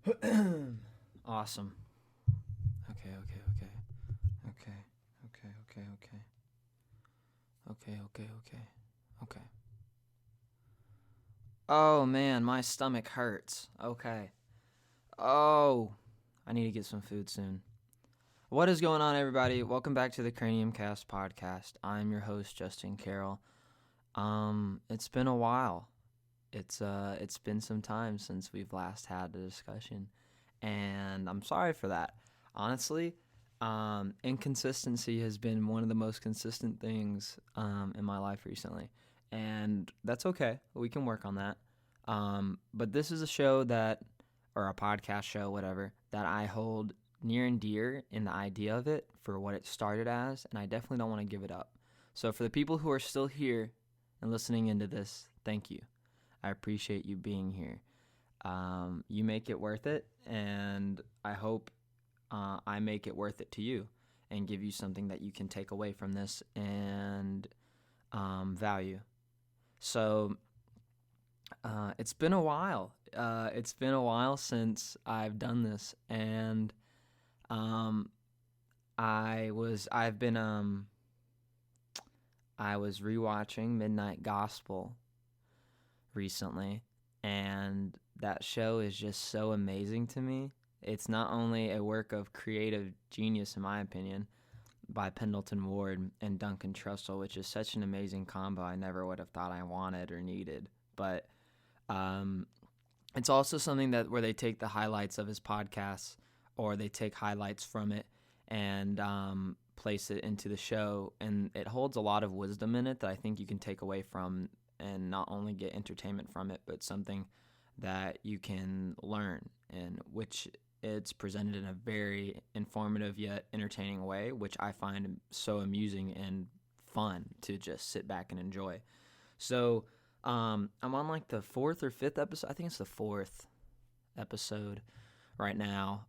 Awesome. Okay, okay, okay. Okay, okay, okay, okay. Okay, okay, okay. Okay. Oh man, my stomach hurts. Okay. Oh, I need to get some food soon. What is going on, everybody? Welcome back to the Cranium Cast podcast. I'm your host, Justin Carroll. It's been a while. It's been some time since we've last had a discussion, and I'm sorry for that. Honestly, inconsistency has been one of the most consistent things in my life recently, and that's okay. We can work on that. But this is a show that, or a podcast show, whatever, that I hold near and dear in the idea of it for what it started as, and I definitely don't want to give it up. So for the people who are still here and listening into this, thank you. I appreciate you being here. You make it worth it, and I hope I make it worth it to you and give you something that you can take away from this and value. So it's been a while. It's been a while since I've done this, and um, I was rewatching Midnight Gospel recently, and that show is just so amazing to me. It's not only a work of creative genius, in my opinion, by Pendleton Ward and Duncan Trussell, which is such an amazing combo I never would have thought I wanted or needed. But um, it's also something that where they take the highlights of his podcasts or they take highlights from it and place it into the show, and it holds a lot of wisdom in it that I think you can take away from and not only get entertainment from it, but something that you can learn, and which it's presented in a very informative yet entertaining way, which I find so amusing and fun to just sit back and enjoy. So I'm on like the fourth or fifth episode. I think it's the fourth episode right now.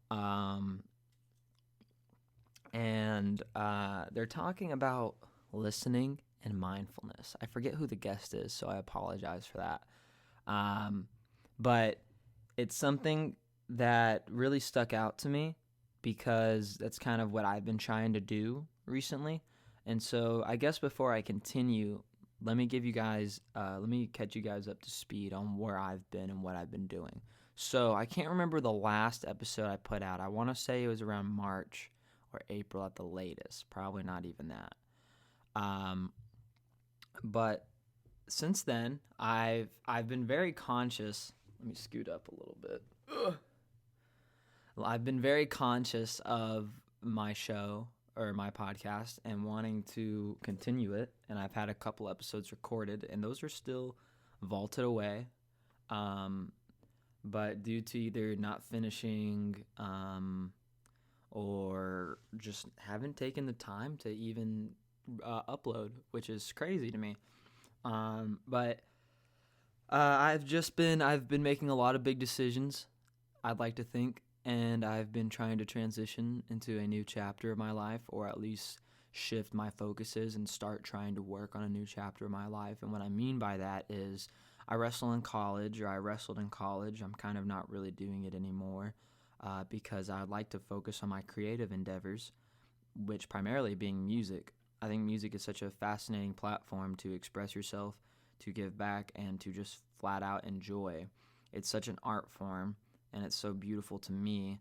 And they're talking about listening and mindfulness. I forget who the guest is, so I apologize for that. But it's something that really stuck out to me because that's kind of what I've been trying to do recently. And so I guess before I continue, let me catch you guys up to speed on where I've been and what I've been doing. So I can't remember the last episode I put out. I want to say it was around March or April at the latest. Probably not even that. But since then, I've been very conscious. Let me scoot up a little bit. Ugh. I've been very conscious of my show or my podcast and wanting to continue it. And I've had a couple episodes recorded, and those are still vaulted away. But due to either not finishing or just haven't taken the time to even upload, which is crazy to me. But I've been making a lot of big decisions, I'd like to think, and I've been trying to transition into a new chapter of my life, or at least shift my focuses and start trying to work on a new chapter of my life. And what I mean by that is I wrestled in college. I'm kind of not really doing it anymore because I'd like to focus on my creative endeavors, which primarily being music. I think music is such a fascinating platform to express yourself, to give back, and to just flat out enjoy. It's such an art form, and it's so beautiful to me,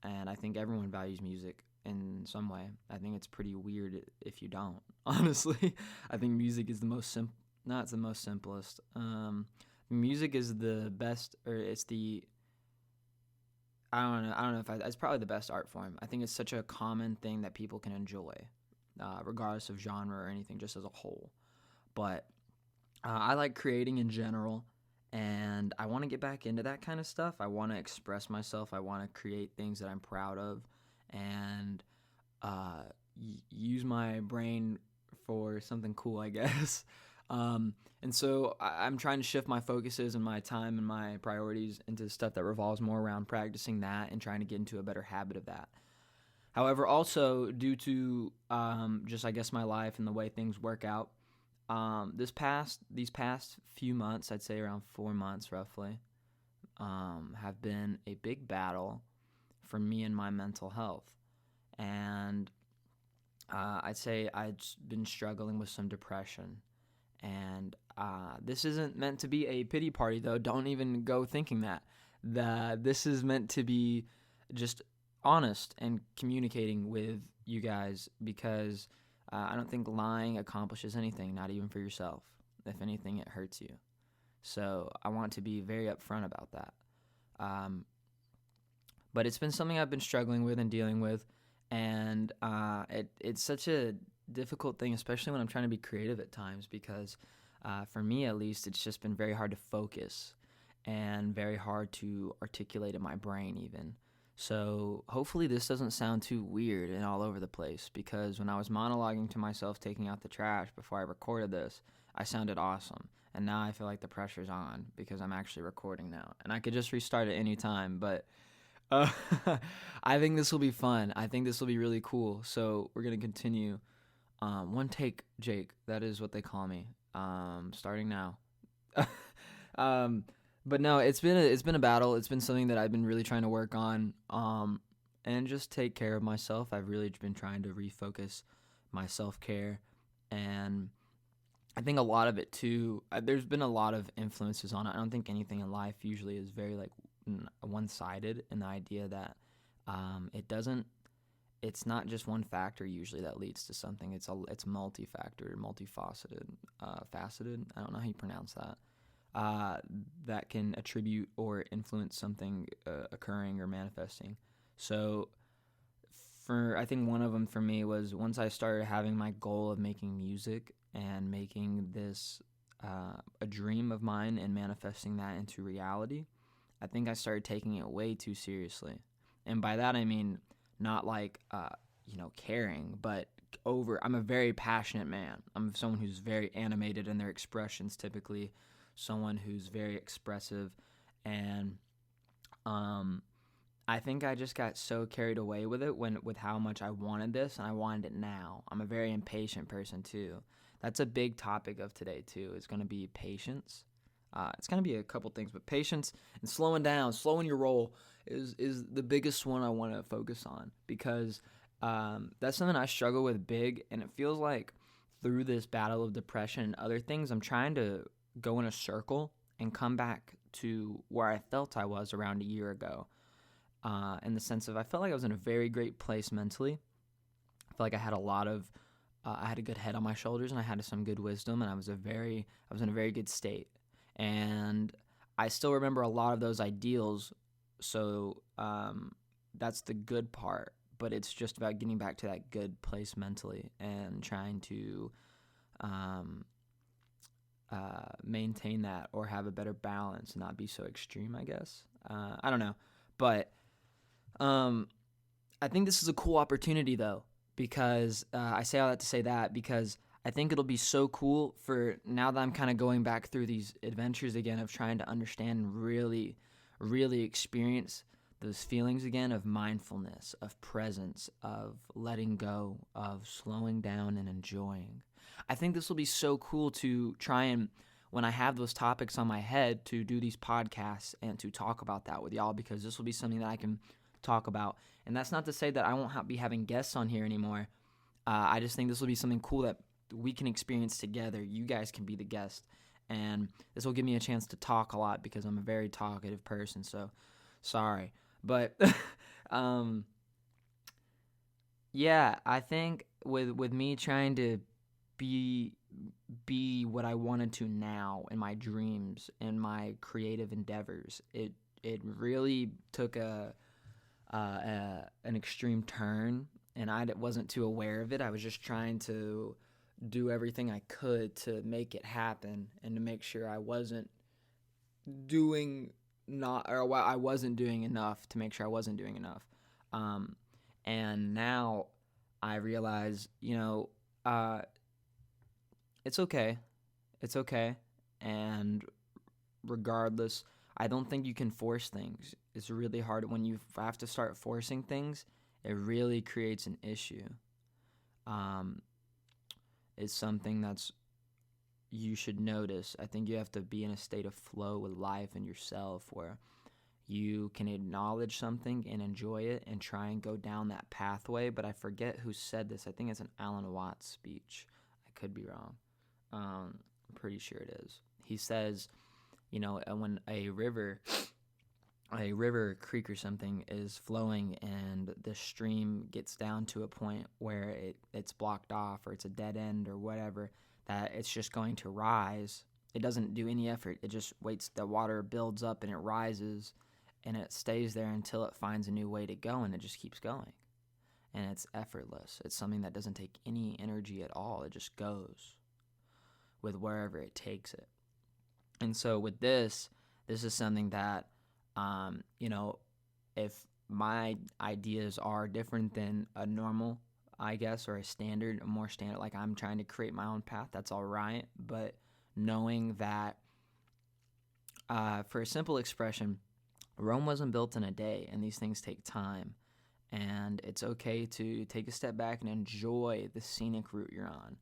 and I think everyone values music in some way. I think it's pretty weird if you don't, honestly. I think music is the most not the most simplest. Music is the best, or it's the I don't know if it's probably the best art form. I think it's such a common thing that people can enjoy, regardless of genre or anything, just as a whole. But I like creating in general, and I want to get back into that kind of stuff. I want to express myself. I want to create things that I'm proud of, and use my brain for something cool, I guess. And so I'm trying to shift my focuses and my time and my priorities into stuff that revolves more around practicing that and trying to get into a better habit of that. However, also due to just I guess my life and the way things work out, these past few months, I'd say around 4 months roughly, have been a big battle for me and my mental health. And I'd say I've been struggling with some depression. And this isn't meant to be a pity party, though. Don't even go thinking that. This is meant to be just honest and communicating with you guys, because I don't think lying accomplishes anything, not even for yourself. If anything, it hurts you. So I want to be very upfront about that. But it's been something I've been struggling with and dealing with, and it's such a difficult thing, especially when I'm trying to be creative at times, because for me at least, it's just been very hard to focus and very hard to articulate in my brain even. So hopefully this doesn't sound too weird and all over the place, because when I was monologuing to myself taking out the trash before I recorded this, I sounded awesome. And now I feel like the pressure's on because I'm actually recording now. And I could just restart at any time, but I think this will be fun. I think this will be really cool. So we're going to continue. One take, Jake. That is what they call me. Starting now. But no, it's been a battle. It's been something that I've been really trying to work on, and just take care of myself. I've really been trying to refocus my self-care, and I think a lot of it too, there's been a lot of influences on it. I don't think anything in life usually is very like one-sided, in the idea that it's not just one factor usually that leads to something. It's multi-factor, multifaceted, faceted. I don't know how you pronounce that. That can attribute or influence something occurring or manifesting. So I think one of them for me was once I started having my goal of making music and making this a dream of mine and manifesting that into reality, I think I started taking it way too seriously. And by that I mean not like caring, but I'm a very passionate man. I'm someone who's very animated in their expressions, typically someone who's very expressive, and I think I just got so carried away with it with how much I wanted this, and I wanted it now. I'm a very impatient person too. That's a big topic of today too. It's going to be patience. It's going to be a couple things, but patience and slowing down, slowing your roll is the biggest one I want to focus on, because that's something I struggle with big, and it feels like through this battle of depression and other things, I'm trying to go in a circle and come back to where I felt I was around a year ago, in the sense of I felt like I was in a very great place mentally. I felt like I had I had a good head on my shoulders, and I had some good wisdom, and I was in a very good state. And I still remember a lot of those ideals, so that's the good part. But it's just about getting back to that good place mentally and trying to maintain that, or have a better balance and not be so extreme, I guess. I don't know. But I think this is a cool opportunity, though, because I say all that to say that because I think it'll be so cool for now that I'm kind of going back through these adventures again of trying to understand and really, really experience those feelings again of mindfulness, of presence, of letting go, of slowing down and enjoying. I think this will be so cool to try and, when I have those topics on my head, to do these podcasts and to talk about that with y'all, because this will be something that I can talk about. And that's not to say that I won't be having guests on here anymore. I just think this will be something cool that we can experience together. You guys can be the guest. And this will give me a chance to talk a lot, because I'm a very talkative person, so sorry. But yeah, I think with me trying to be what I wanted to now in my dreams and my creative endeavors, it really took an extreme turn, and I wasn't too aware of it. I was just trying to do everything I could to make it happen and to make sure I wasn't doing I wasn't doing enough to make sure I wasn't doing enough. And now I realize, it's okay. It's okay. And regardless, I don't think you can force things. It's really hard when you have to start forcing things. It really creates an issue. It's something that's you should notice. I think you have to be in a state of flow with life and yourself, where You can acknowledge something and enjoy it and try and go down that pathway. But I forget who said this. I think it's an Alan Watts speech. I could be wrong. I'm pretty sure it is. He says, when a river, creek or something is flowing and the stream gets down to a point where it's blocked off or it's a dead end or whatever, that it's just going to rise. It doesn't do any effort. It just waits. The water builds up and it rises and it stays there until it finds a new way to go, and it just keeps going. And it's effortless. It's something that doesn't take any energy at all. It just goes with wherever it takes it. And so with this is something that, if my ideas are different than a normal, I guess, or a more standard, like I'm trying to create my own path, that's all right. But knowing that, for a simple expression, Rome wasn't built in a day, and these things take time. And it's okay to take a step back and enjoy the scenic route you're on.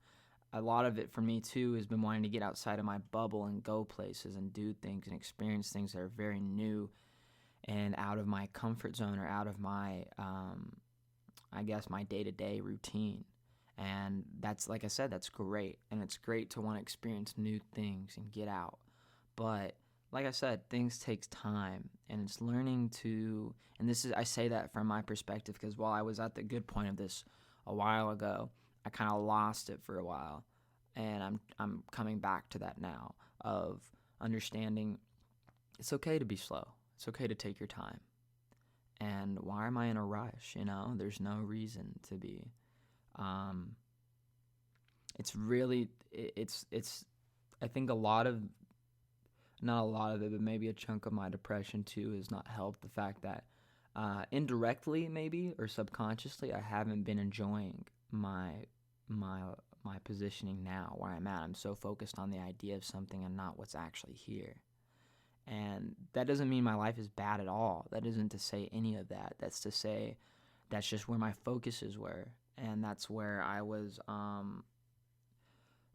A lot of it for me, too, has been wanting to get outside of my bubble and go places and do things and experience things that are very new and out of my comfort zone or out of my, my day-to-day routine. And that's, like I said, that's great. And it's great to want to experience new things and get out. But like I said, things takes time, and it's learning to, and I say that from my perspective, because while I was at the good point of this a while ago, I kind of lost it for a while, and I'm coming back to that now of understanding it's okay to be slow. It's okay to take your time. And why am I in a rush? There's no reason to be. It's really, I think not a lot of it, but maybe a chunk of my depression too has not helped the fact that indirectly maybe or subconsciously I haven't been enjoying my positioning now where I'm at. I'm so focused on the idea of something and not what's actually here. And that doesn't mean my life is bad at all. That isn't to say any of that. That's to say that's just where my focuses were, and that's where I was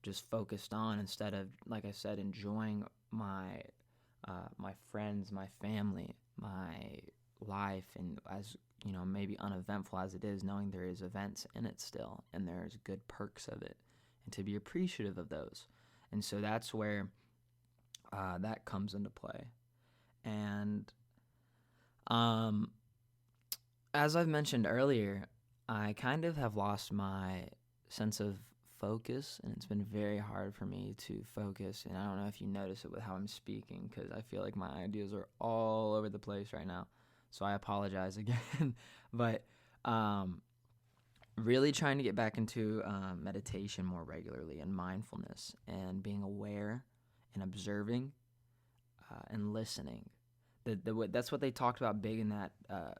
just focused on, instead of, like I said, enjoying my friends, my family, my life, and as maybe uneventful as it is, knowing there is events in it still, and there's good perks of it, and to be appreciative of those. And so that's where that comes into play. And as I've mentioned earlier, I kind of have lost my sense of focus, and it's been very hard for me to focus. And I don't know if you notice it with how I'm speaking, because I feel like my ideas are all over the place right now, so I apologize again. But really trying to get back into meditation more regularly, and mindfulness, and being aware and observing and listening. That's what they talked about big in that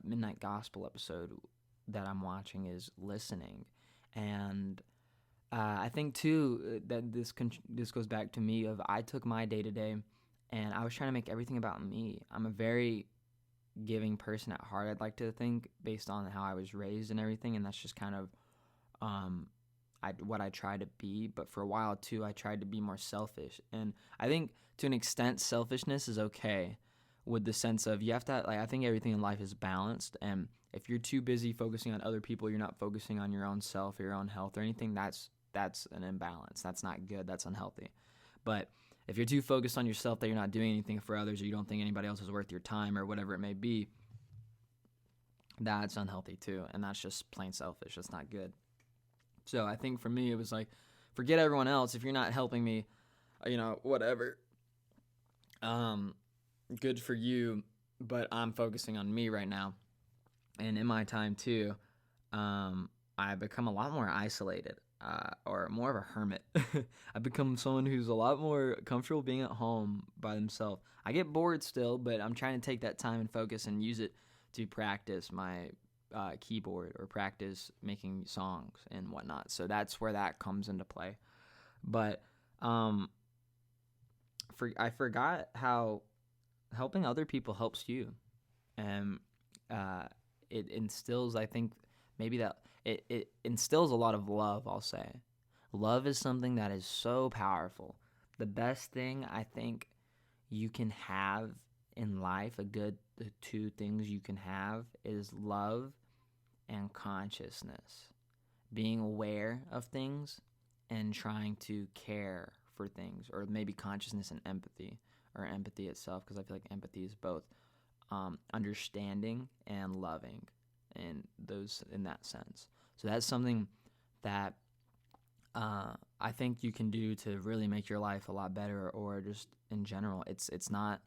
Midnight Gospel episode that I'm watching, is listening. And I think too that this goes back to me of, I took my day-to-day and I was trying to make everything about me. I'm a very giving person at heart, I'd like to think, based on how I was raised and everything, and that's just kind of what I try to be. But for a while too, I tried to be more selfish, and I think to an extent selfishness is okay, with the sense of you have to, I think everything in life is balanced, and if you're too busy focusing on other people, you're not focusing on your own self or your own health or anything, that's an imbalance. That's not good. That's unhealthy. But if you're too focused on yourself that you're not doing anything for others, or you don't think anybody else is worth your time or whatever it may be, that's unhealthy too, and that's just plain selfish. That's not good. So I think for me, it was like, forget everyone else. If you're not helping me, whatever. Good for you, but I'm focusing on me right now. And in my time too, I've become a lot more isolated, or more of a hermit. I've become someone who's a lot more comfortable being at home by themselves. I get bored still, but I'm trying to take that time and focus and use it to practice my keyboard, or practice making songs and whatnot. So that's where that comes into play. But I forgot how helping other people helps you. And it instills, I think, maybe that it instills a lot of love, I'll say. Love is something that is so powerful. The best thing I think you can have in life, the two things you can have is love and consciousness. Being aware of things and trying to care for things, or maybe consciousness and empathy, or empathy itself, because I feel like empathy is both understanding and loving, and those in that sense. So that's something that I think you can do to really make your life a lot better, or just in general. It's not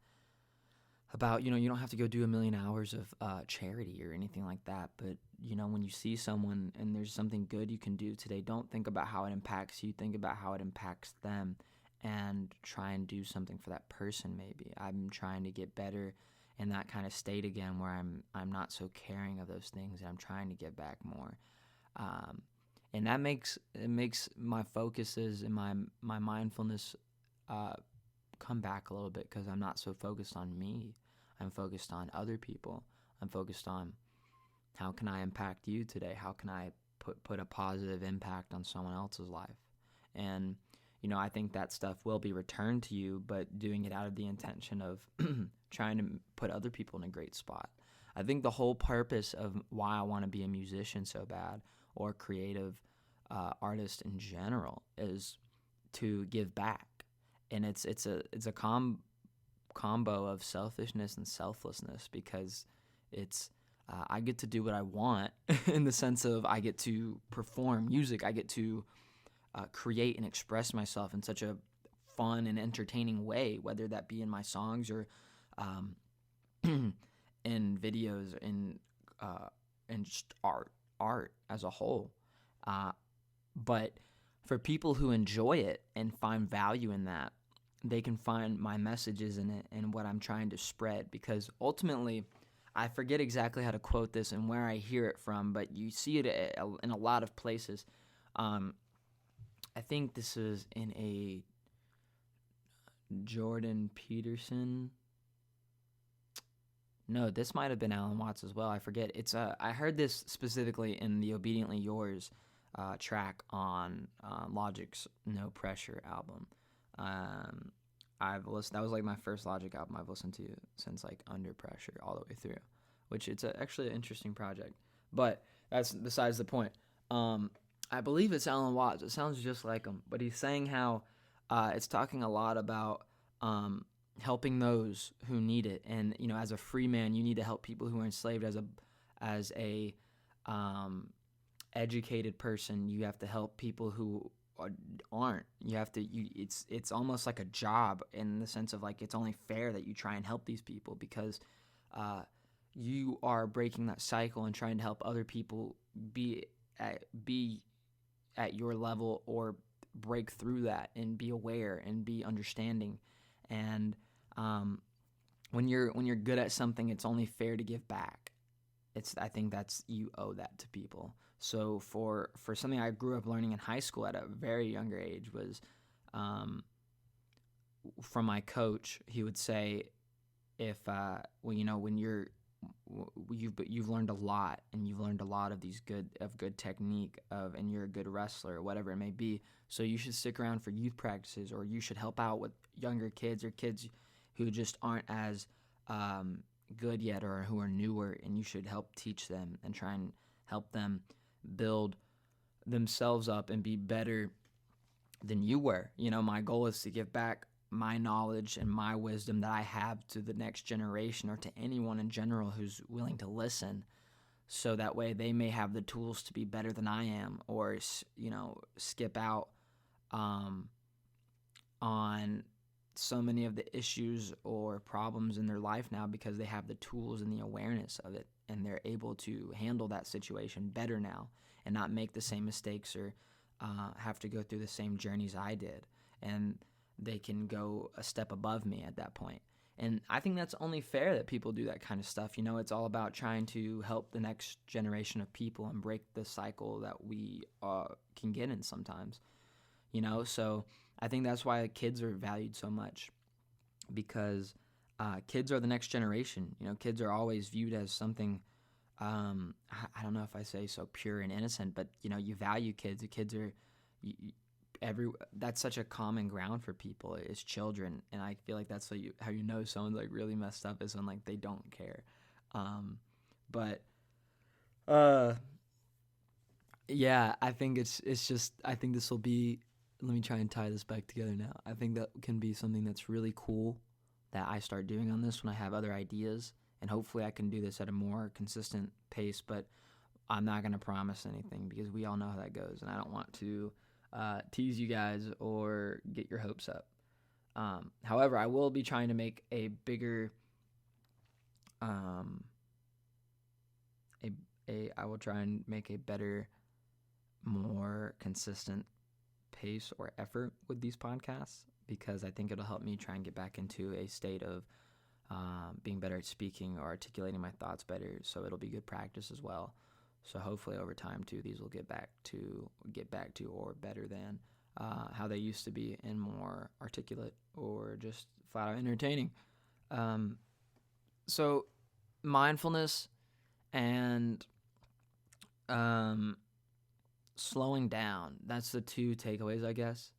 about, you don't have to go do 1,000,000 hours of charity or anything like that. But, when you see someone and there's something good you can do today, don't think about how it impacts you. Think about how it impacts them, and try and do something for that person. Maybe I'm trying to get better in that kind of state again, where I'm not so caring of those things, and I'm trying to get back more. And that makes my focuses and my mindfulness come back a little bit, because I'm not so focused on me. I'm focused on other people. I'm focused on, how can I impact you today? How can I put a positive impact on someone else's life? And I think that stuff will be returned to you, but doing it out of the intention of trying to put other people in a great spot. I think the whole purpose of why I want to be a musician so bad, or creative artist in general, is to give back. And it's a combo of selfishness and selflessness, because it's I get to do what I want in the sense of I get to perform music. I get to create and express myself in such a fun and entertaining way, whether that be in my songs, or in videos, and just art as a whole. But for people who enjoy it and find value in that, they can find my messages in it and what I'm trying to spread. Because ultimately, I forget exactly how to quote this and where I hear it from, but you see it in a lot of places. I think this is in a Jordan Peterson. No, this might have been Alan Watts as well. I forget. I heard this specifically in the Obediently Yours track on Logic's No Pressure album. I've listened. That was like my first Logic album I've listened to since like Under Pressure all the way through, which it's actually an interesting project. But that's besides the point. I believe it's Alan Watts. It sounds just like him, but he's saying how it's talking a lot about helping those who need it, and as a free man, you need to help people who are enslaved. As a educated person, you have to help people who aren't. It's almost like a job, in the sense of like it's only fair that you try and help these people, because you are breaking that cycle and trying to help other people be at your level, or break through that and be aware and be understanding. And when you're good at something, it's only fair to give back. I think that's, you owe that to people. So for something I grew up learning in high school at a very younger age was, from my coach, he would say, if when you've learned a lot, and you've learned a lot of these good technique and you're a good wrestler, or whatever it may be, so you should stick around for youth practices, or you should help out with younger kids, or kids who just aren't as good yet, or who are newer, and you should help teach them and try and help them build themselves up and be better than you were. My goal is to give back my knowledge and my wisdom that I have to the next generation, or to anyone in general who's willing to listen, so that way they may have the tools to be better than I am, or skip out on so many of the issues or problems in their life now, because they have the tools and the awareness of it, and they're able to handle that situation better now, and not make the same mistakes, or have to go through the same journeys I did. And they can go a step above me at that point. And I think that's only fair that people do that kind of stuff. It's all about trying to help the next generation of people and break the cycle that we can get in sometimes. So I think that's why kids are valued so much, because kids are the next generation. Kids are always viewed as something, I don't know if I say so pure and innocent, but you value kids. The kids are that's such a common ground for people is children, and I feel like that's how you know someone's like really messed up is when like they don't care. But yeah, I think it's just I think this will be. Let me try and tie this back together now. I think that can be something that's really cool that I start doing on this when I have other ideas, and hopefully I can do this at a more consistent pace. But I'm not going to promise anything because we all know how that goes, and I don't want to tease you guys or get your hopes up. However, I will be trying to make a bigger, I will try and make a better, more consistent pace or effort with these podcasts because I think it'll help me try and get back into a state of being better at speaking or articulating my thoughts better. So it'll be good practice as well. So hopefully over time too, these will get back to or better than how they used to be and more articulate or just flat out entertaining. So mindfulness and slowing down. That's the two takeaways, I guess.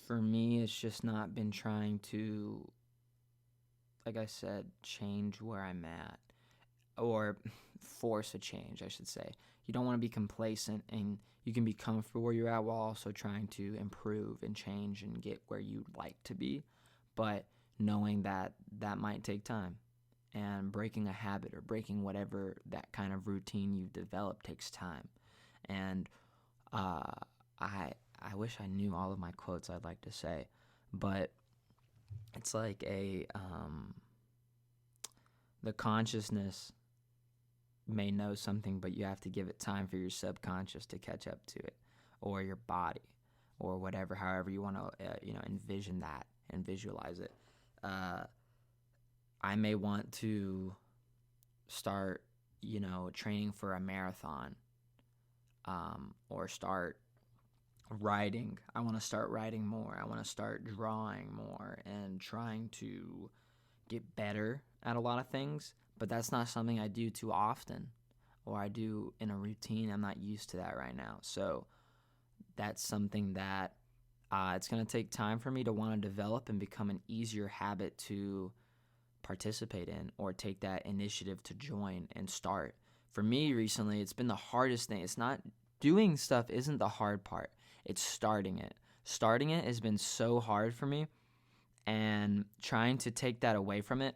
For me, it's just not been trying to, like I said, change where I'm at. Or force a change, I should say. You don't want to be complacent, and you can be comfortable where you're at while also trying to improve and change and get where you'd like to be, but knowing that that might take time. And breaking a habit or breaking whatever that kind of routine you've developed takes time. And I wish I knew all of my quotes I'd like to say, but it's like the consciousness may know something, but you have to give it time for your subconscious to catch up to it, or your body, or whatever, however you want to, envision that and visualize it. I may want to start, training for a marathon, or start writing. I want to start writing more. I want to start drawing more and trying to get better at a lot of things, but that's not something I do too often or I do in a routine. I'm not used to that right now. So that's something that it's going to take time for me to want to develop and become an easier habit to participate in or take that initiative to join and start. For me recently, it's been the hardest thing. It's not doing stuff isn't the hard part. It's starting it. Starting it has been so hard for me, and trying to take that away from it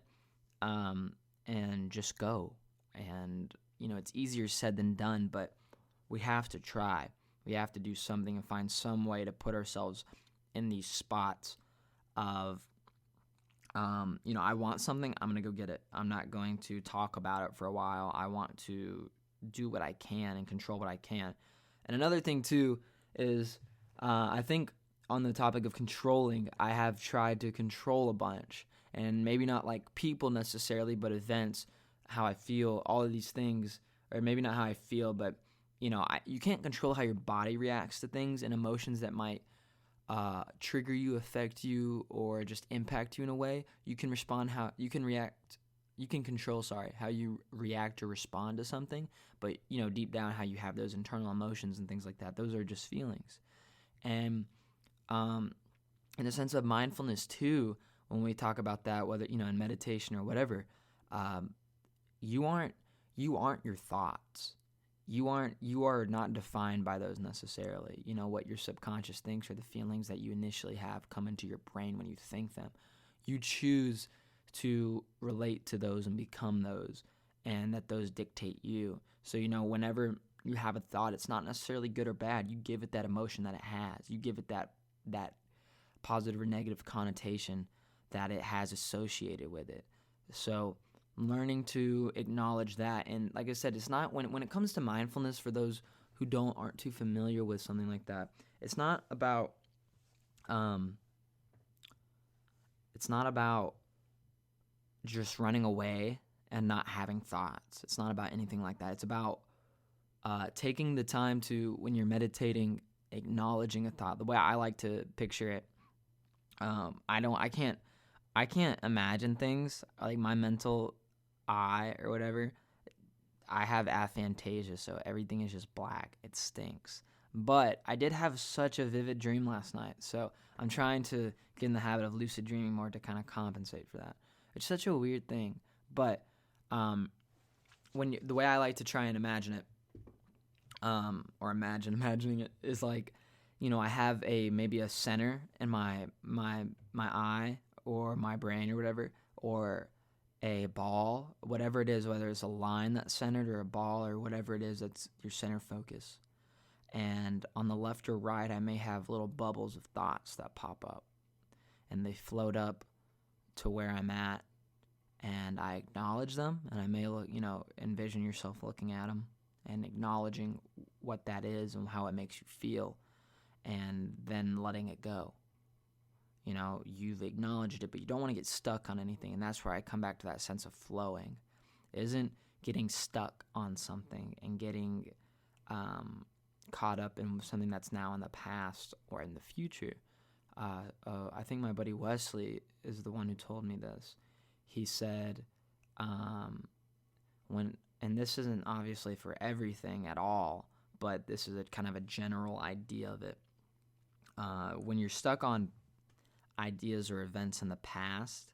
and just go. And, it's easier said than done, but we have to try. We have to do something and find some way to put ourselves in these spots of, I want something, I'm going to go get it. I'm not going to talk about it for a while. I want to do what I can and control what I can. And another thing, too, is I think on the topic of controlling, I have tried to control a bunch. And maybe not like people necessarily, but events, how I feel, all of these things. Or maybe not how I feel, but, you can't control how your body reacts to things and emotions that might trigger you, affect you, or just impact you in a way. You can control how you react or respond to something, but deep down how you have those internal emotions and things like that, those are just feelings. And in a sense of mindfulness too, when we talk about that, whether in meditation or whatever, you aren't your thoughts. You are not defined by those necessarily. What your subconscious thinks or the feelings that you initially have come into your brain when you think them. You choose to relate to those and become those, and that those dictate you. So, whenever you have a thought, it's not necessarily good or bad. You give it that emotion that it has. You give it that positive or negative connotation that it has associated with it. So learning to acknowledge that. And like I said, it's not when it comes to mindfulness, for those who aren't too familiar with something like that, it's not about just running away and not having thoughts. It's not about anything like that. It's about taking the time to, when you're meditating, acknowledging a thought. The way I like to picture it, I can't imagine things like my mental eye or whatever. I have aphantasia, so everything is just black. It stinks. But I did have such a vivid dream last night, so I'm trying to get in the habit of lucid dreaming more to kind of compensate for that. It's such a weird thing, but the way I like to try and imagine it, or imagining it, is like, I have maybe a center in my eye or my brain or whatever, or a ball, whatever it is, whether it's a line that's centered or a ball or whatever it is that's your center focus. And on the left or right, I may have little bubbles of thoughts that pop up, and they float up to where I'm at, and I acknowledge them, and I may look, envision yourself looking at them and acknowledging what that is and how it makes you feel, and then letting it go. You've acknowledged it, but you don't want to get stuck on anything, and that's where I come back to that sense of flowing. It isn't getting stuck on something and getting caught up in something that's now in the past or in the future. I think my buddy Wesley is the one who told me this. He said, and this isn't obviously for everything at all, but this is a kind of a general idea of it. When you're stuck on ideas or events in the past,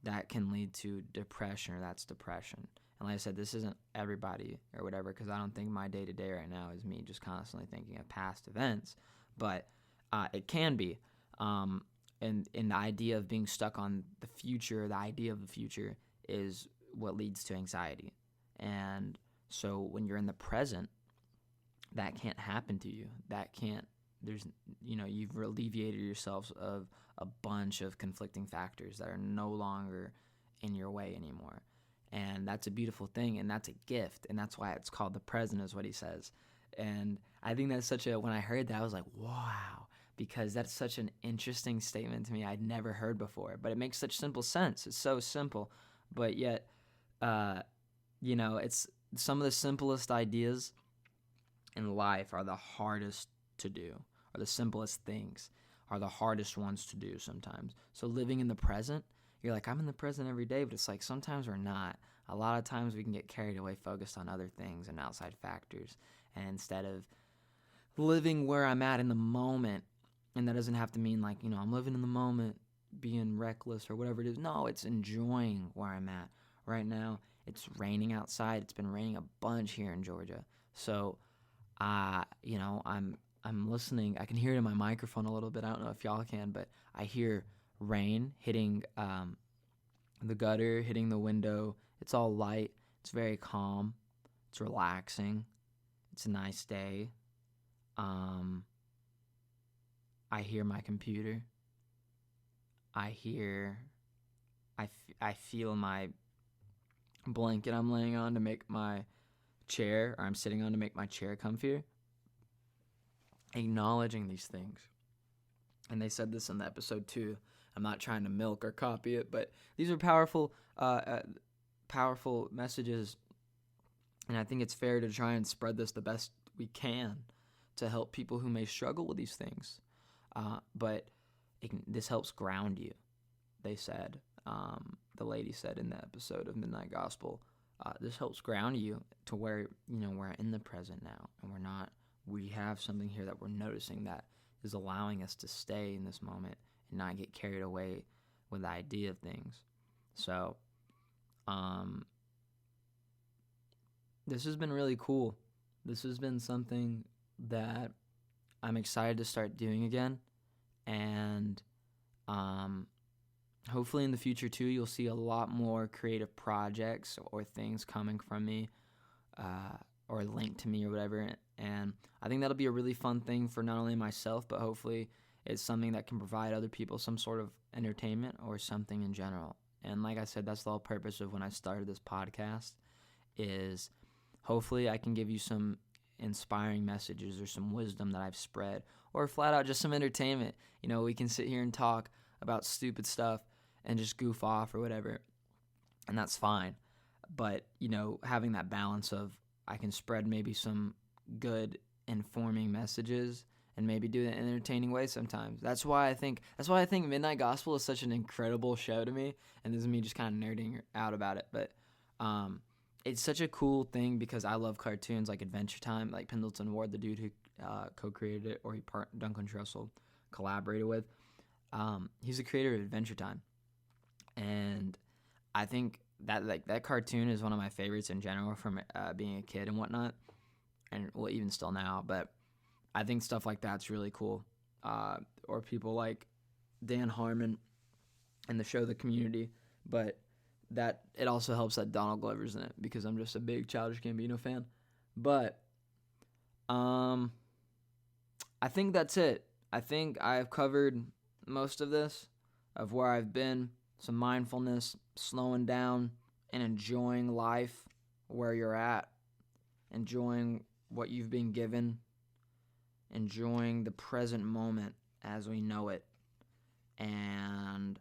that can lead to depression, or that's depression. And like I said, this isn't everybody or whatever, because I don't think my day-to-day right now is me just constantly thinking of past events, but it can be. And the idea of being stuck on the future, the idea of the future, is what leads to anxiety. And so when you're in the present, that can't happen to you. You've alleviated yourselves of a bunch of conflicting factors that are no longer in your way anymore. And that's a beautiful thing, and that's a gift, and that's why it's called the present, is what he says. And I think that's when I heard that, I was like, wow, because that's such an interesting statement to me I'd never heard before, but it makes such simple sense. It's so simple, but yet, it's some of the simplest ideas in life are the hardest to do, or the simplest things are the hardest ones to do sometimes. So living in the present, you're like, I'm in the present every day, but it's like sometimes we're not. A lot of times we can get carried away, focused on other things and outside factors, and instead of living where I'm at in the moment, and that doesn't have to mean like, I'm living in the moment, being reckless or whatever it is. No, it's enjoying where I'm at. Right now, it's raining outside. It's been raining a bunch here in Georgia. So, I'm listening. I can hear it in my microphone a little bit. I don't know if y'all can, but I hear rain hitting the gutter, hitting the window. It's all light. It's very calm. It's relaxing. It's a nice day. I hear my computer. I feel my blanket I'm laying on to make my chair, or I'm sitting on to make my chair comfier. Acknowledging these things. And they said this in the episode too. I'm not trying to milk or copy it, but these are powerful messages. And I think it's fair to try and spread this the best we can to help people who may struggle with these things. But this helps ground you, they said. The lady said in the episode of Midnight Gospel, this helps ground you to where, we're in the present now, and we have something here that we're noticing that is allowing us to stay in this moment and not get carried away with the idea of things. So, this has been really cool. This has been something that I'm excited to start doing again, and hopefully in the future too, you'll see a lot more creative projects or things coming from me, or linked to me or whatever. And I think that'll be a really fun thing for not only myself, but hopefully it's something that can provide other people some sort of entertainment or something in general. And like I said, that's the whole purpose of when I started this podcast, is hopefully I can give you some inspiring messages or some wisdom that I've spread, or flat out just some entertainment. We can sit here and talk about stupid stuff and just goof off or whatever, and that's fine. But, having that balance of, I can spread maybe some good informing messages and maybe do it in an entertaining way sometimes. That's why I think Midnight Gospel is such an incredible show to me, and this is me just kind of nerding out about it. But it's such a cool thing because I love cartoons like Adventure Time, like Pendleton Ward, the dude who co-created it, or Duncan Trussell collaborated with. He's the creator of Adventure Time, and I think that cartoon is one of my favorites in general from being a kid and whatnot, and well, even still now. But I think stuff like that's really cool. Or people like Dan Harmon and the show The Community, but that it also helps that Donald Glover's in it because I'm just a big Childish Gambino fan. But I think that's it. I think I've covered most of this, of where I've been, some mindfulness, slowing down, and enjoying life where you're at, enjoying what you've been given, enjoying the present moment as we know it. And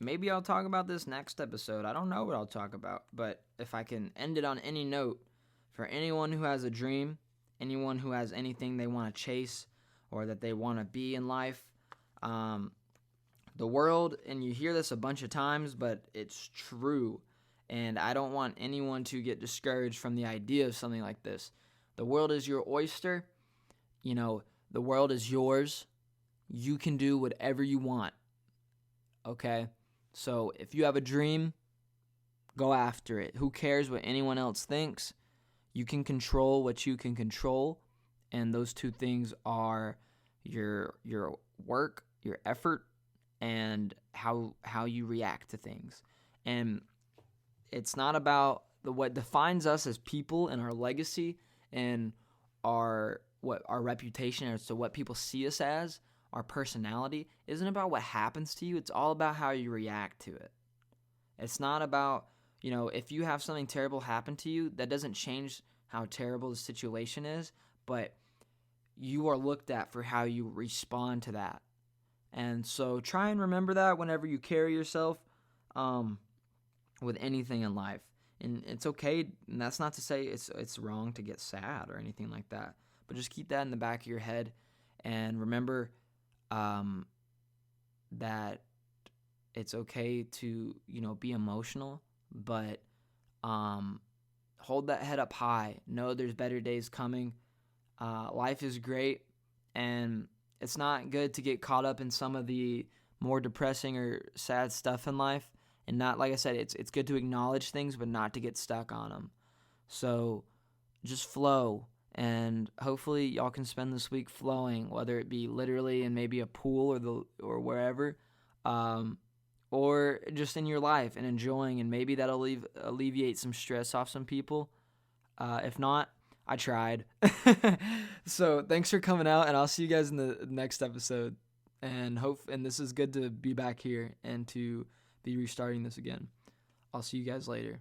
maybe I'll talk about this next episode. I don't know what I'll talk about, but if I can end it on any note, for anyone who has a dream, anyone who has anything they want to chase or that they want to be in life, the world, and you hear this a bunch of times, but it's true, and I don't want anyone to get discouraged from the idea of something like this. The world is your oyster. The world is yours. You can do whatever you want. Okay? So if you have a dream, go after it. Who cares what anyone else thinks? You can control what you can control, and those two things are your work, your effort, and how you react to things. And it's not about what defines us as people and our legacy and our reputation as to what people see us as. Our personality isn't about what happens to you. It's all about how you react to it. It's not about, if you have something terrible happen to you, that doesn't change how terrible the situation is, but you are looked at for how you respond to that. And so try and remember that whenever you carry yourself with anything in life. And it's okay, and that's not to say it's wrong to get sad or anything like that, but just keep that in the back of your head and remember that it's okay to, be emotional, but hold that head up high. Know there's better days coming. Life is great, and it's not good to get caught up in some of the more depressing or sad stuff in life. And not, like I said, it's good to acknowledge things, but not to get stuck on them. So just flow, and hopefully y'all can spend this week flowing, whether it be literally in maybe a pool or wherever, or just in your life and enjoying, and maybe that'll alleviate some stress off some people. If not, I tried. So thanks for coming out, and I'll see you guys in the next episode. And this is good to be back here and to be restarting this again. I'll see you guys later.